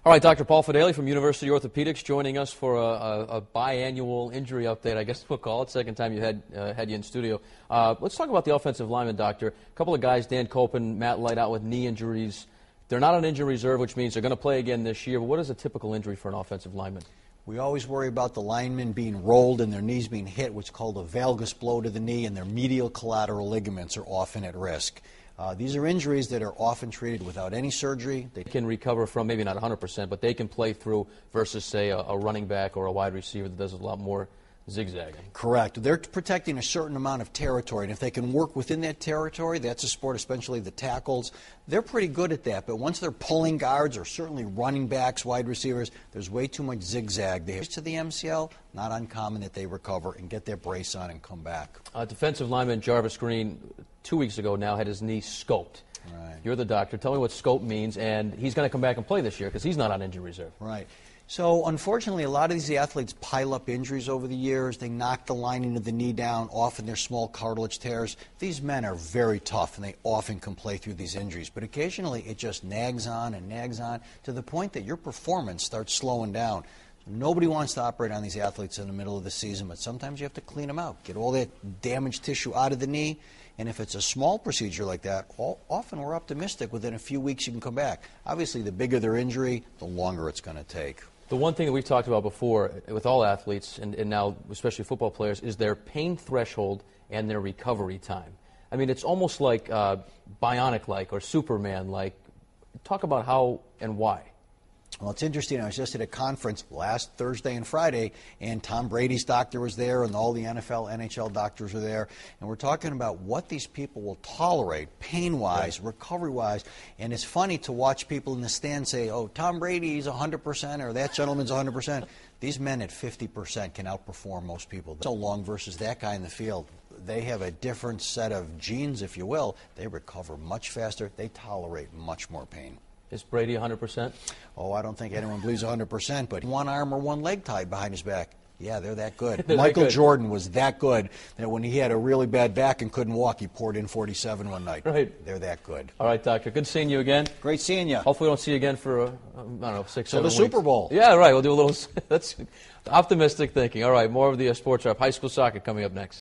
All right, Dr. Paul Fadale from University Orthopedics joining us for a biannual injury update, I guess we'll call it. Second time you had you in studio. Let's talk about the offensive lineman, Doctor. A couple of guys, Dan Copen, Matt Light, out with knee injuries. They're not on injury reserve, which means they're going to play again this year. But what is a typical injury for an offensive lineman? We always worry about the linemen being rolled and their knees being hit, which is called a valgus blow to the knee, and their medial collateral ligaments are often at risk. These are injuries that are often treated without any surgery. They can recover from, maybe not 100%, but they can play through versus, say, a running back or a wide receiver that does a lot more zigzagging. Correct. They're protecting a certain amount of territory, and if they can work within that territory, that's a sport, especially the tackles. They're pretty good at that, but once they're pulling guards or certainly running backs, wide receivers, there's way too much zigzag. They to the MCL, not uncommon that they recover and get their brace on and come back. Defensive lineman Jarvis Green, 2 weeks ago now, had his knee scoped. Right. You're the doctor. Tell me what scope means, and he's going to come back and play this year because he's not on injury reserve. Right. So, unfortunately, a lot of these athletes pile up injuries over the years. They knock the lining of the knee down. Often they're small cartilage tears. These men are very tough, and they often can play through these injuries. But occasionally it just nags on and nags on to the point that your performance starts slowing down. Nobody wants to operate on these athletes in the middle of the season, but sometimes you have to clean them out, get all that damaged tissue out of the knee. And if it's a small procedure like that, often we're optimistic within a few weeks you can come back. Obviously, the bigger their injury, the longer it's going to take. The one thing that we've talked about before with all athletes, and now especially football players, is their pain threshold and their recovery time. I mean, it's almost like bionic-like or Superman-like. Talk about how and why. Well, it's interesting. I was just at a conference last Thursday and Friday, and Tom Brady's doctor was there, and all the NFL, NHL doctors were there, and we're talking about what these people will tolerate, pain-wise, recovery-wise, and it's funny to watch people in the stand say, oh, Tom Brady's 100%, or that gentleman's 100%. These men at 50% can outperform most people. So long versus that guy in the field. They have a different set of genes, if you will. They recover much faster. They tolerate much more pain. Is Brady 100%? Oh, I don't think anyone believes 100%, but one arm or one leg tied behind his back. Yeah, they're that good. Michael Jordan was that good that when he had a really bad back and couldn't walk, he poured in 47 one night. Right. They're that good. All right, Doctor. Good seeing you again. Great seeing you. Hopefully we don't see you again for, I don't know, 6, 7 weeks. So the Super Bowl. Yeah, right. We'll do a little, that's optimistic thinking. All right, more of the sports wrap. High school soccer coming up next.